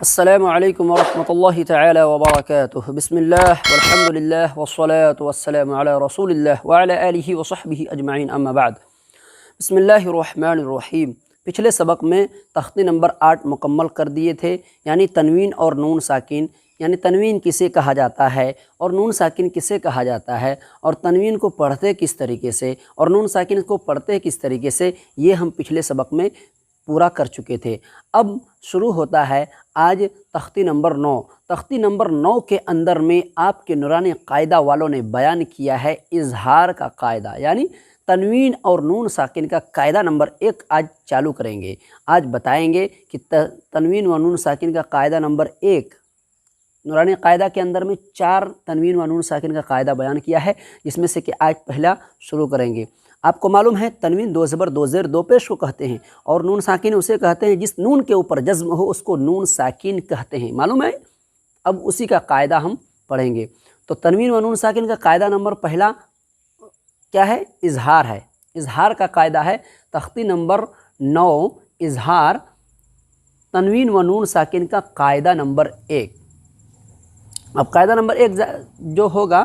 السلام علیکم ورحمۃ اللہ تعالی وبرکاتہ۔ بسم اللہ والحمد للہ والصلاة والسلام علی رسول اللہ وعلی آلہ وصحبہ اجمعین، اما بعد۔ بسم اللہ الرحمن الرحیم۔ پچھلے سبق میں تختی نمبر 8 مکمل کر دیے تھے، یعنی تنوین اور نون ساکن، یعنی تنوین کسے کہا جاتا ہے اور نون ساکن کسے کہا جاتا ہے، اور تنوین کو پڑھتے کس طریقے سے اور نون ساکن کو پڑھتے کس طریقے سے، یہ ہم پچھلے سبق میں پورا کر چکے تھے۔ اب شروع ہوتا ہے آج تختی نمبر 9۔ تختی نمبر 9 کے اندر میں آپ کے نورانی قاعدہ والوں نے بیان کیا ہے اظہار کا قاعدہ، یعنی تنوین اور نون ساکن کا قاعدہ نمبر 1 آج چالو کریں گے۔ آج بتائیں گے کہ تنوین و نون ساکن کا قاعدہ نمبر 1 نورانی قاعدہ کے اندر میں 4 تنوین و نون ساکن کا قاعدہ بیان کیا ہے، جس میں سے کہ آج پہلا شروع کریں گے۔ آپ کو معلوم ہے تنوین 2 زبر 2 زیر 2 پیش کو کہتے ہیں، اور نون ساکن اسے کہتے ہیں جس نون کے اوپر جزم ہو اس کو نون ساکن کہتے ہیں، معلوم ہے؟ اب اسی کا قاعدہ ہم پڑھیں گے۔ تو تنوین و نون ساکن کا قاعدہ نمبر پہلا کیا ہے؟ اظہار ہے۔ اظہار کا قاعدہ ہے تختی نمبر 9، اظہار تنوین و نون ساکن کا قاعدہ نمبر 1۔ اب قاعدہ نمبر 1 جو ہوگا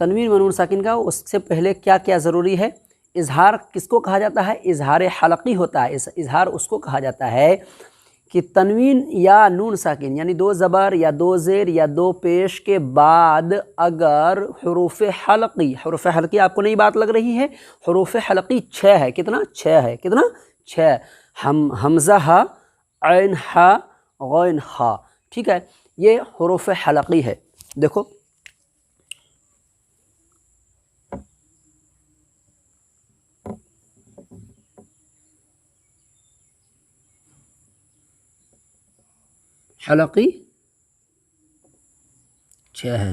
تنوین و نون ساکن کا، اس سے پہلے کیا کیا ضروری ہے؟ اظہار کس کو کہا جاتا ہے؟ اظہار حلقی ہوتا ہے۔ اظہار اس کو کہا جاتا ہے کہ تنوین یا نون ساکن یعنی 2 زبر یا 2 زیر یا 2 پیش کے بعد اگر حروف حلقی آپ کو نئی بات لگ رہی ہے؟ حروف حلقی 6 ہے۔ کتنا؟ 6 ہے۔ کتنا؟ 6۔ حمزہ ہا، عین ہا، غین ہا، ٹھیک ہے؟ یہ حروف حلقی ہے۔ دیکھو حلقی 6 ہے۔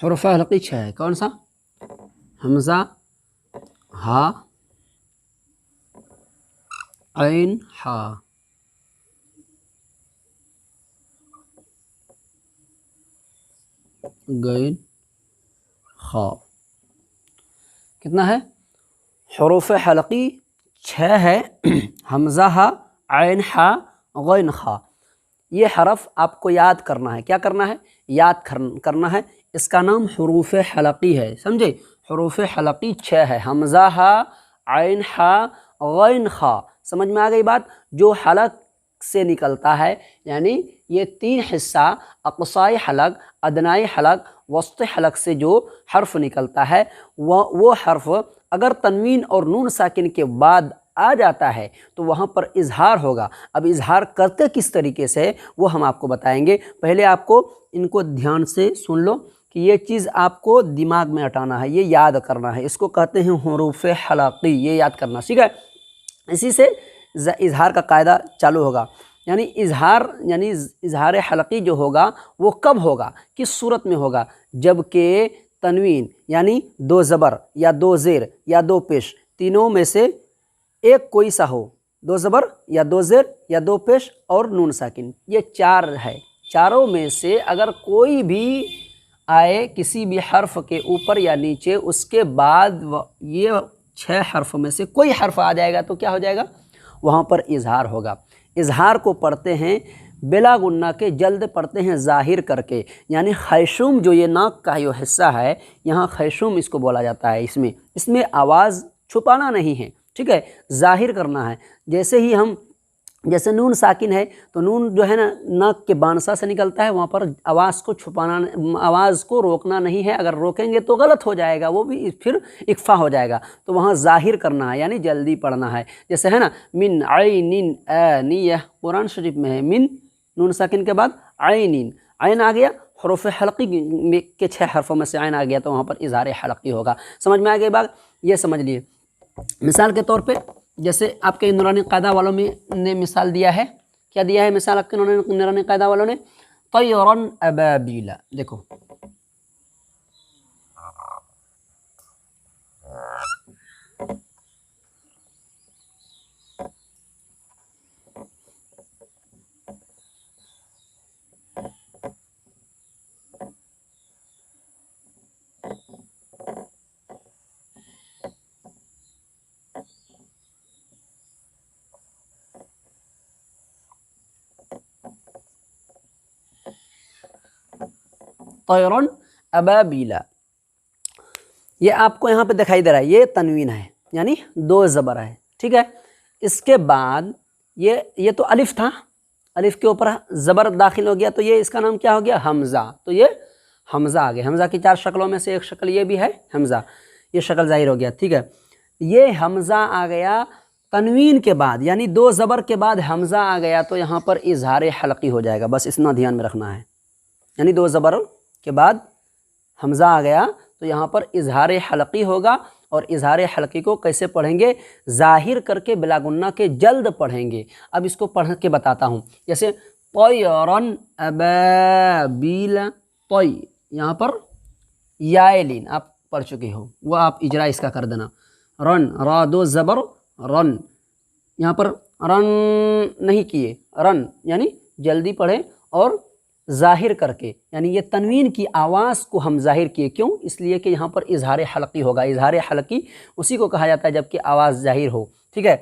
حروف حلقی 6 ہے۔ کون سا؟ حمزہ، ہا، عین، ہا، غین، خا۔ کتنا ہے؟ حروف حلقی 6 ہے۔ حمزہ، ہا، عین، ہا، غین، خا۔ یہ حرف آپ کو یاد کرنا ہے۔ کیا کرنا ہے؟ یاد کرنا ہے۔ اس کا نام حروف حلقی ہے، سمجھے؟ حروف حلقی 6 ہے۔ حمزہ، ہا، عین، ہا، غین، خا۔ سمجھ میں آ گئی بات؟ جو حلق سے نکلتا ہے، یعنی یہ 3 حصہ اقصائی حلق، ادنائی حلق، وسط حلق سے جو حرف نکلتا ہے، وہ حرف اگر تنوین اور نون ساکن کے بعد آ جاتا ہے تو وہاں پر اظہار ہوگا۔ اب اظہار کرتے کس طریقے سے وہ ہم آپ کو بتائیں گے۔ پہلے آپ کو ان کو دھیان سے سن لو کہ یہ چیز آپ کو دماغ میں اٹھانا ہے، یہ یاد کرنا ہے۔ اس کو کہتے ہیں حروف حلقی، یہ یاد کرنا، ٹھیک ہے؟ اسی سے اظہار کا قاعدہ چالو ہوگا۔ یعنی اظہار حلقی جو ہوگا وہ کب ہوگا، کس صورت میں ہوگا؟ جب کہ تنوین یعنی 2 زبر یا 2 زیر یا 2 پیش، تینوں میں سے ایک کوئی سا ہو۔ 2 زبر یا 2 زیر یا 2 پیش اور نون ساکن، یہ 4 ہے۔ چاروں میں سے اگر کوئی بھی آئے کسی بھی حرف کے اوپر یا نیچے، اس کے بعد یہ 6 حرف میں سے کوئی حرف آ جائے گا تو کیا ہو جائے گا؟ وہاں پر اظہار ہوگا۔ اظہار کو پڑھتے ہیں بلا غنہ کے، جلد پڑھتے ہیں ظاہر کر کے، یعنی خیشوم جو یہ ناک کا جو حصہ ہے، یہاں خیشوم اس کو بولا جاتا ہے۔ اس میں آواز چھپانا نہیں ہے، ٹھیک ہے؟ ظاہر کرنا ہے۔ جیسے نون ساکن ہے تو نون جو ہے نا ناک کے بانسا سے نکلتا ہے، وہاں پر آواز کو چھپانا، آواز کو روکنا نہیں ہے۔ اگر روکیں گے تو غلط ہو جائے گا، وہ بھی پھر اخفا ہو جائے گا۔ تو وہاں ظاہر کرنا ہے، یعنی جلدی پڑھنا ہے۔ جیسے ہے نا من عین آنیہ، قرآن شریف میں ہے من نون ساکن کے بعد عین، عین آ گیا، حروف حلقی کے 6 حرفوں میں سے عین آ گیا تو وہاں پر اظہار حلقی ہوگا۔ سمجھ میں آ گئی بات؟ یہ سمجھ لیے۔ مثال کے طور پہ جیسے آپ کے نورانی قاعدہ والوں میں نے مثال دیا ہے، کیا دیا ہے مثال آپ کے نورانی قاعدہ والوں نے؟ طیرن ابابیلا۔ دیکھو طیرن ابابیلا. یہ آپ کو یہاں پہ دکھائی دے رہا ہے، یہ تنوین ہے یعنی دو زبر ہے، ٹھیک ہے. اس کے بعد یہ تو الف تھا، الف کے اوپر زبر داخل ہو گیا تو یہ اس کا نام کیا ہو گیا؟ حمزہ. تو یہ حمزہ آ گیا. حمزہ کی 4 شکلوں میں سے ایک شکل یہ بھی ہے حمزہ، یہ شکل ظاہر ہو گیا، ٹھیک ہے. یہ حمزہ آ گیا تنوین کے بعد، یعنی دو زبر کے بعد حمزہ آ گیا تو یہاں پر اظہار حلقی ہو جائے گا، بس اتنا دھیان میں رکھنا ہے. یعنی دو زبر کے بعد حمزہ آ گیا تو یہاں پر اظہار حلقی ہوگا. اور اظہار حلقی کو کیسے پڑھیں گے؟ ظاہر کر کے بلا غنہ کے جلد پڑھیں گے. اب اس کو پڑھ کے بتاتا ہوں. جیسے طیرن ابابیل، طی یہاں پر یائے لین آپ پڑھ چکے ہو، وہ آپ اجرا اس کا کر دینا. رن، را دو زبر رن، یہاں پر رن نہیں کیے، رن یعنی جلدی پڑھیں اور ظاہر کر کے، یعنی یہ تنوین کی آواز کو ہم ظاہر کیے. کیوں؟ اس لیے کہ یہاں پر اظہار حلقی ہوگا. اظہار حلقی اسی کو کہا جاتا ہے جب کہ آواز ظاہر ہو، ٹھیک ہے.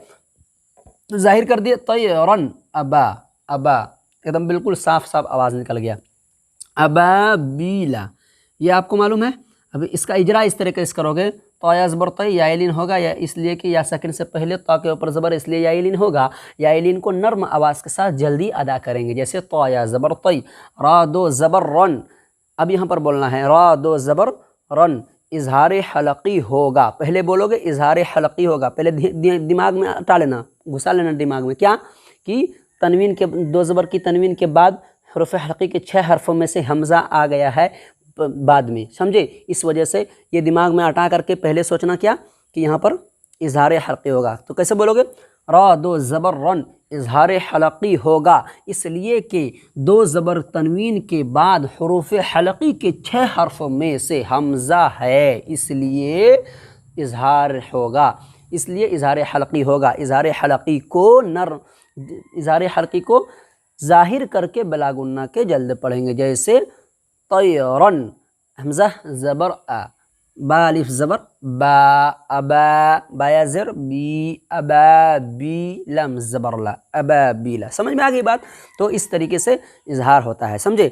تو ظاہر کر دیے طیرن ابا، ابا ایک دم بالکل صاف صاف آواز نکل گیا. ابابیلا یہ آپ کو معلوم ہے. اب اس کا اجرا اس طریقے سے کرو گے، طا زبر طی یائلین ہوگا، یا اس لیے کہ یا ساکن سے پہلے طا کے اوپر زبر اس لیے یائلین ہوگا. یائلین کو نرم آواز کے ساتھ جلدی ادا کریں گے. جیسے طا زبر طی، را دو زبر رن. اب یہاں پر بولنا ہے را دو زبر رن، اظہار حلقی ہوگا. پہلے بولو گے اظہار حلقی ہوگا، پہلے دماغ میں اٹا لینا، گھسا لینا دماغ میں. کیا کہ تنوین کے دو زبر کی تنوین کے بعد حروف حلقی کے 6 حرفوں میں سے حمزہ آ گیا ہے بعد میں، سمجھے. اس وجہ سے یہ دماغ میں اٹا کر کے پہلے سوچنا کیا کہ یہاں پر اظہار حلقی ہوگا. تو کیسے بولو گے؟ را دو زبر رن، اظہار حلقی ہوگا. اس لیے کہ دو زبر تنوین کے بعد حروف حلقی کے 6 حرفوں میں سے حمزہ ہے، اس لیے اظہار ہوگا، اس لیے اظہار حلقی ہوگا. اظہار حلقی کو اظہار حلقی کو ظاہر کر کے بلا غنہ کے جلد پڑھیں گے. جیسے طیرن، حمزہ زبر آ، با الف زبر با، ابا بایا زر بی، ابا بی لم زبر لا، ابا بیلا. سمجھ میں آ گئی بات؟ تو اس طریقے سے اظہار ہوتا ہے، سمجھے.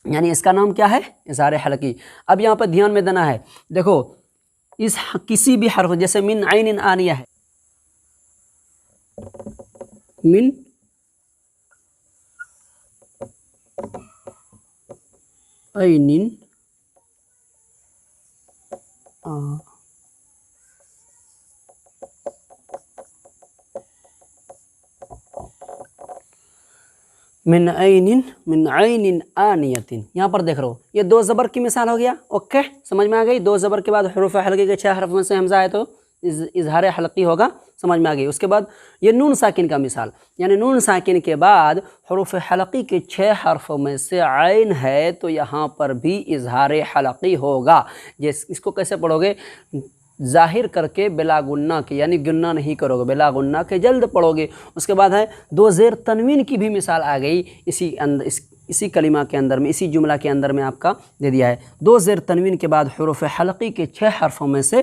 یعنی اس کا نام کیا ہے؟ اظہار حلقی. اب یہاں پر دھیان میں دینا ہے، دیکھو اس کسی بھی حرف، جیسے من عین آنیہ ہے، من عین من عین آنیتن. یہاں پر دیکھ رہو یہ دو زبر کی مثال ہو گیا. اوکے سمجھ میں آ گئی. دو زبر کے بعد حروف حلقی کے 6 حرف میں سے حمزہ ہے تو اظہار حلقی ہوگا. سمجھ میں آ گئی. اس کے بعد یہ نون ساکن کا مثال، یعنی نون ساکن کے بعد حروف حلقی کے 6 حرفوں میں سے عین ہے تو یہاں پر بھی اظہار حلقی ہوگا. اس کو کیسے پڑھو گے؟ ظاہر کر کے بلا غنہ کے، یعنی گنہ نہیں کرو گے، بلا غنہ کے جلد پڑھو گے. اس کے بعد ہے دو زیر تنوین کی بھی مثال آ گئی اسی کلمہ کے اندر میں، اسی جملہ کے اندر میں آپ کا دے دیا ہے. دو زیر تنوین کے بعد حروف حلقی کے 6 حرفوں میں سے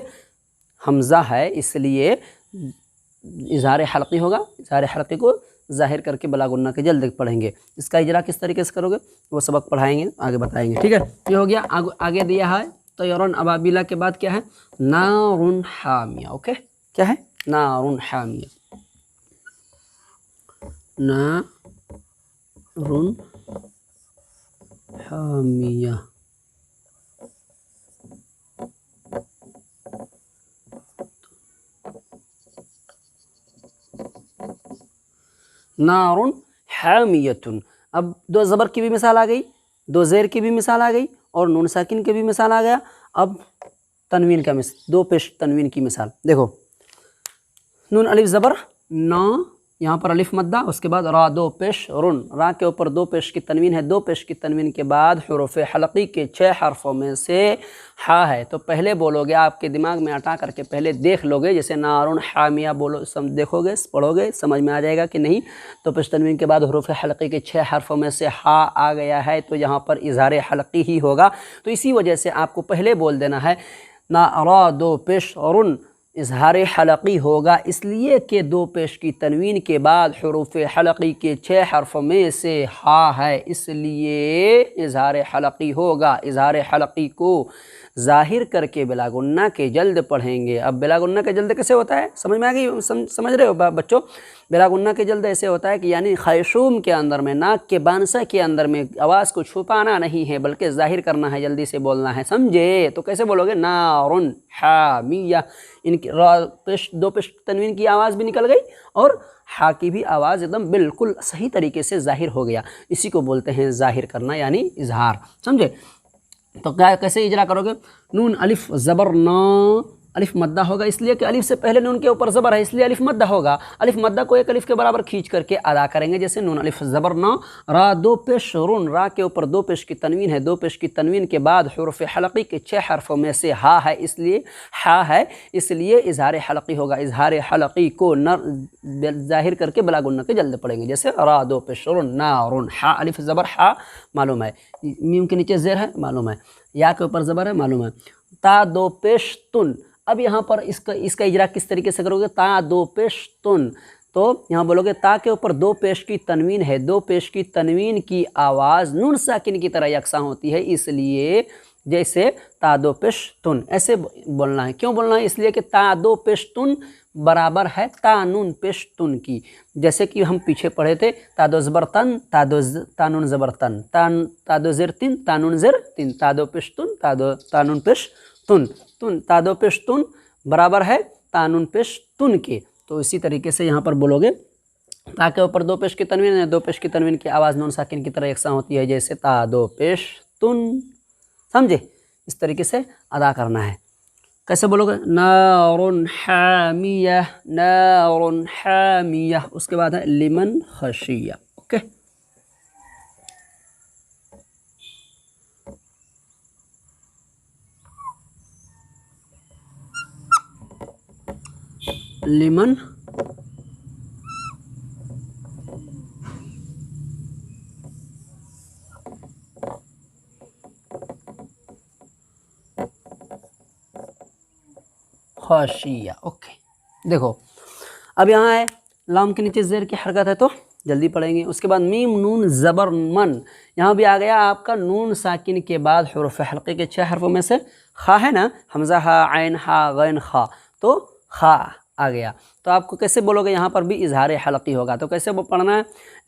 حمزہ ہے، اس لیے اظہار حلقی ہوگا. اظہار حلقی کو ظاہر کر کے بلا غنہ کے جلد پڑھیں گے. اس کا اجرا کس طریقے سے کرو گے وہ سبق پڑھائیں گے، آگے بتائیں گے، ٹھیک ہے. یہ ہو گیا. آگے دیا ہے طیرن ابابیلا کے بعد کیا ہے؟ نار حامیہ. اوکے کیا ہے؟ نار حامیہ. نار حامیہ. نار حامیتن. اب دو زبر کی بھی مثال آ گئی، دو زیر کی بھی مثال آ گئی، اور نون ساکن کی بھی مثال آ گیا. اب تنوین کا مثال، دو پیش تنوین کی مثال دیکھو. نون الف زبر نا، یہاں پر الف مدہ، اس کے بعد را دو پیش رن، را کے اوپر دو پیش کی تنوین ہے. دو پیش کی تنوین کے بعد حروف حلقی کے 6 حرفوں میں سے ہا ہے تو پہلے بولو گے، آپ کے دماغ میں اٹا کر کے پہلے دیکھ لو گے. جیسے نارن حامیہ بولو، دیکھو گے، پڑھو گے، سمجھ میں آ جائے گا کہ نہیں. تو پیش تنوین کے بعد حروف حلقی کے 6 حرفوں میں سے ہا آ گیا ہے تو یہاں پر اظہار حلقی ہی ہوگا. تو اسی وجہ سے آپ کو پہلے بول دینا ہے را دو پیش رن اظہار حلقی ہوگا اس لیے کہ دو پیش کی تنوین کے بعد حروف حلقی کے 6 حرف میں سے ہا ہے، اس لیے اظہار حلقی ہوگا۔ اظہار حلقی کو ظاہر کر کے بلا غنہ کے جلد پڑھیں گے۔ اب بلا غنہ کے جلد کیسے ہوتا ہے؟ سمجھ میں آ گئی؟ سمجھ رہے ہو بچوں؟ بلا غنہ کے جلد ایسے ہوتا ہے کہ یعنی خیشوم کے اندر میں، ناک کے بانسا کے اندر میں آواز کو چھپانا نہیں ہے بلکہ ظاہر کرنا ہے، جلدی سے بولنا ہے، سمجھے؟ تو کیسے بولو گے؟ نارن حامیہ، ان کی دو پیش تنوین کی آواز بھی نکل گئی اور ہا کی بھی آواز ایک دم بالکل صحیح طریقے سے ظاہر ہو گیا۔ اسی کو بولتے ہیں ظاہر کرنا یعنی اظہار، سمجھے؟ تو کیسے اجرا کرو گے؟ نون الف زبر نا، الف مدہ ہوگا اس لیے کہ الف سے پہلے نون کے اوپر زبر ہے، اس لیے الف مدہ ہوگا۔ الف مدہ کو ایک الف کے برابر کھینچ کر کے ادا کریں گے، جیسے نون الف زبر نا، را دو پیش رن، را کے اوپر دو پیش کی تنوین ہے، دو پیش کی تنوین کے بعد حروف حلقی کے 6 حرفوں میں سے ہا ہے، اس لیے ہا ہے، اس لیے اظہار حلقی ہوگا۔ اظہار حلقی کو ظاہر کر کے بلا غنہ کے جلد پڑھیں گے، جیسے را دو پیش رن نارن، ہا الف زبر ہا معلوم ہے، میم کے نیچے زیر ہے معلوم ہے، یا کے اوپر زبر ہے معلوم ہے، تا دو پیش تن۔ اب یہاں پر اس کا اجرا کس طریقے سے کرو گے؟ تا دو پیش تن، تو یہاں بولو گے تا کے اوپر دو پیش کی تنوین ہے، دو پیش کی تنوین کی آواز نون ساکن کی طرح یکساں ہوتی ہے، اس لیے جیسے تا دو پیش تن ایسے بولنا ہے۔ کیوں بولنا ہے؟ اس لیے کہ تا دو پیش تن برابر ہے تا نون پیش تن کی، جیسے کہ ہم پیچھے پڑھے تھے تا دو زبر تن، تا نون زبر تن، تا دو زر تن، تا نون زر تن، تا دو پیش تن، تا نون پیش تن، تا دو پیش تن برابر ہے تا نون پیش تن کے۔ تو اسی طریقے سے یہاں پر بولو گے تا کے اوپر دو پیش کی تنوین ہے، دو پیش کی تنوین کی آواز نون ساکن کی طرح یکساں ہوتی ہے، جیسے تا دو پیش تن، سمجھے؟ اس طریقے سے ادا کرنا ہے۔ کیسے بولو گے؟ نارن حامیہ، نارن حامیہ، اس کے بعد ہے لمن خشیہ، اوکے؟ لمن خاشیہ، اوکے؟ دیکھو اب یہاں ہے لام کے نیچے زیر کی حرکت ہے تو جلدی پڑھیں گے۔ اس کے بعد میم نون زبر من، یہاں بھی آ گیا آپ کا نون ساکن کے بعد حروف حلقے کے 6 حرفوں میں سے خا ہے نا، حمزہ ہا، عین ہا، غین خا، تو خا آ گیا۔ تو آپ کو کیسے بولو گے؟ یہاں پر بھی اظہار حلقی ہوگا، تو کیسے پڑھنا ہے؟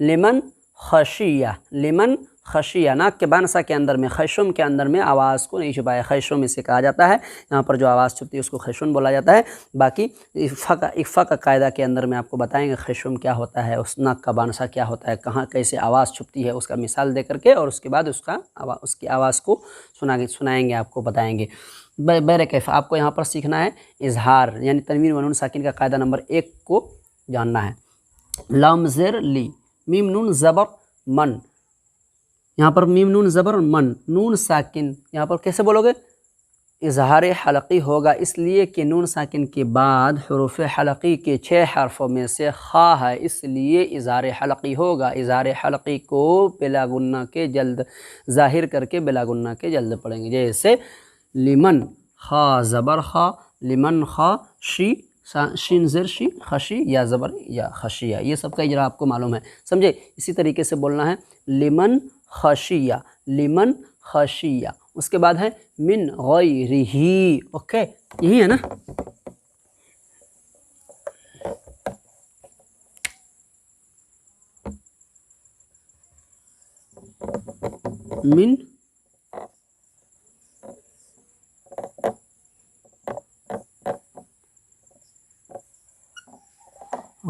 لمن خشیہ، لمن خشیہ، ناک کے بانسا کے اندر میں، خیشوم کے اندر میں آواز کو نہیں چھپایا، خیشوم اسے کہا جاتا ہے، یہاں پر جو آواز چھپتی ہے اس کو خیشوم بولا جاتا ہے۔ باقی اکفا کا قاعدہ کے اندر میں آپ کو بتائیں گے خیشوم کیا ہوتا ہے، اس ناک کا بانسا کیا ہوتا ہے، کہاں کیسے آواز چھپتی ہے، اس کا مثال دے کر کے، اور اس کے بعد اس کی آواز کو سنائیں گے، آپ کو بتائیں گے۔ بہرکیف آپ کو یہاں پر سیکھنا ہے اظہار یعنی تنوین و نون ساکن کا قاعدہ نمبر 1 کو جاننا ہے۔ لام زیر لی، میم نون زبر من، یہاں پر میم نون زبر من، نون ساکن یہاں پر کیسے بولو گے؟ اظہار حلقی ہوگا اس لیے کہ نون ساکن کے بعد حروف حلقی کے 6 حرفوں میں سے خا ہے، اس لیے اظہار حلقی ہوگا۔ اظہار حلقی کو بلا غنہ کے جلد ظاہر کر کے بلا غنہ کے جلد پڑھیں گے، جیسے لمن خا زبر خا، لمن خا شی، شین زر شی، خشی یا زبر یا خشیہ، یہ سب کا اجرا آپ کو معلوم ہے، سمجھے؟ اسی طریقے سے بولنا ہے لمن خشیہ، لمن خشیہ۔ اس کے بعد ہے من غیرہ، اوکے؟ یہی ہے نا؟ من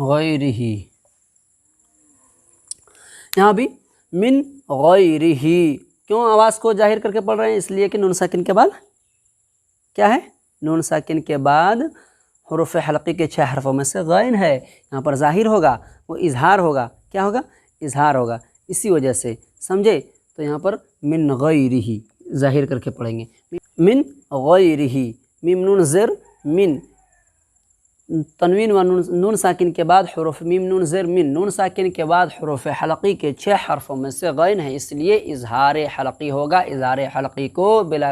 غیرہ، یہاں بھی من غیرہ، کیوں آواز کو ظاہر کر کے پڑھ رہے ہیں؟ اس لیے کہ نون ساکن کے بعد کیا ہے؟ نون ساکن کے بعد حروف حلقی کے 6 حرفوں میں سے غین ہے، یہاں پر ظاہر ہوگا، وہ اظہار ہوگا، کیا ہوگا؟ اظہار ہوگا، اسی وجہ سے، سمجھے؟ تو یہاں پر من غیرہ ظاہر کر کے پڑھیں گے، من غیرہ، میم نون زر من، تنوین و نون ساکن کے بعد حروف میم نون زیر من، نون ساکن کے بعد حروف حلقی کے 6 حرفوں میں سے غین ہے، اس لیے اظہار حلقی ہوگا۔ اظہار حلقی کو بلا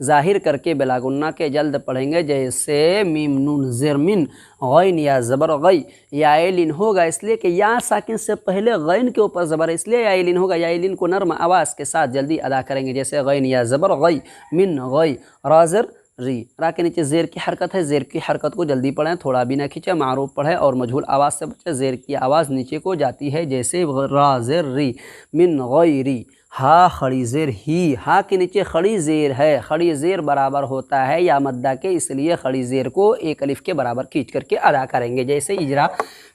ظاہر کر کے بلا غنہ کے جلد پڑھیں گے، جیسے میم نون زیر من، غین یا زبر غی، یا لین ہوگا اس لیے کہ یا ساکن سے پہلے غین کے اوپر زبر ہے، اس لیے یا لین ہوگا۔ یا لین کو نرم آواز کے ساتھ جلدی ادا کریں گے، جیسے غین یا زبر غی، من غی، رازر ری، را کے نیچے زیر کی حرکت ہے، زیر کی حرکت کو جلدی پڑھیں، تھوڑا بھی نہ کھینچیں، معروف پڑھیں اور مجہول آواز سے بچیں۔ زیر کی آواز نیچے کو جاتی ہے، جیسے را زیر ری، من غیری، ہا کھڑی زیر ہی، ہا کے نیچے کھڑی زیر ہے، کھڑی زیر برابر ہوتا ہے یا مدہ کے، اس لیے کھڑی زیر کو ایک الف کے برابر کھینچ کر کے ادا کریں گے، جیسے اجرا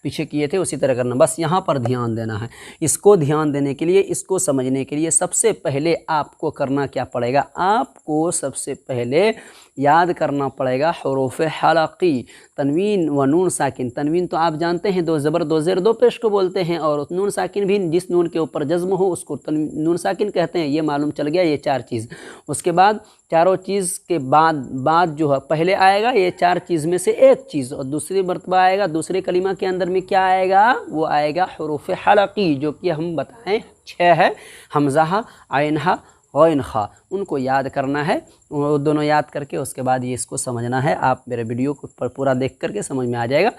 پیچھے کیے تھے اسی طرح کرنا۔ بس یہاں پر دھیان دینا ہے، اس کو دھیان دینے کے لیے، اس کو سمجھنے کے لیے سب سے پہلے آپ کو کرنا کیا پڑے گا؟ آپ کو سب سے پہلے یاد کرنا پڑے گا حروف حلقی، تنوین و نون ساکن۔ تنوین تو آپ جانتے ہیں 2 زبر 2 زیر 2 پیش کو بولتے ہیں، اور نون ساکن بھی جس نون کے اوپر جزم ہو اس کو نون ساکن کہتے ہیں، یہ معلوم چل گیا۔ یہ 4 چیز، اس کے بعد چاروں چیز کے بعد جو ہے پہلے آئے گا یہ 4 چیز میں سے ایک چیز، اور دوسری مرتبہ آئے گا دوسرے کلمہ کے اندر میں کیا آئے گا؟ وہ آئے گا حروف حلقی، جو کہ ہم بتائیں 6 ہے، حمزہ، عینہ، غین خا، ان کو یاد کرنا ہے، وہ دونوں یاد کر کے اس کے بعد یہ اس کو سمجھنا ہے۔ آپ میرے ویڈیو کو پورا دیکھ کر کے سمجھ میں آ جائے گا۔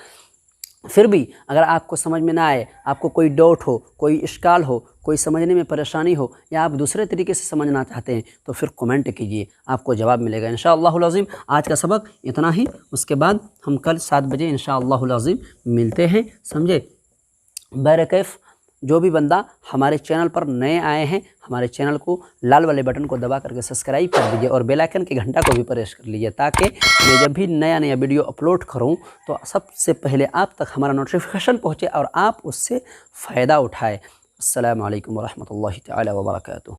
پھر بھی اگر آپ کو سمجھ میں نہ آئے، آپ کو کوئی ڈاؤٹ ہو، کوئی اشکال ہو، کوئی سمجھنے میں پریشانی ہو، یا آپ دوسرے طریقے سے سمجھنا چاہتے ہیں تو پھر کمنٹ کیجئے، آپ کو جواب ملے گا انشاءاللہ العظیم۔ آج کا سبق اتنا ہی، اس کے بعد ہم کل 7 بجے انشاءاللہ العظیم ملتے ہیں، سمجھے؟ بہرکیف جو بھی بندہ ہمارے چینل پر نئے آئے ہیں، ہمارے چینل کو لال والے بٹن کو دبا کر کے سبسکرائب کر دیجئے، اور بیل آئیکن کے گھنٹا کو بھی پریس کر لیجئے، تاکہ میں جب بھی نیا ویڈیو اپلوڈ کروں تو سب سے پہلے آپ تک ہمارا نوٹیفیکیشن پہنچے اور آپ اس سے فائدہ اٹھائے۔ السلام علیکم ورحمۃ اللہ تعالی وبرکاتہ۔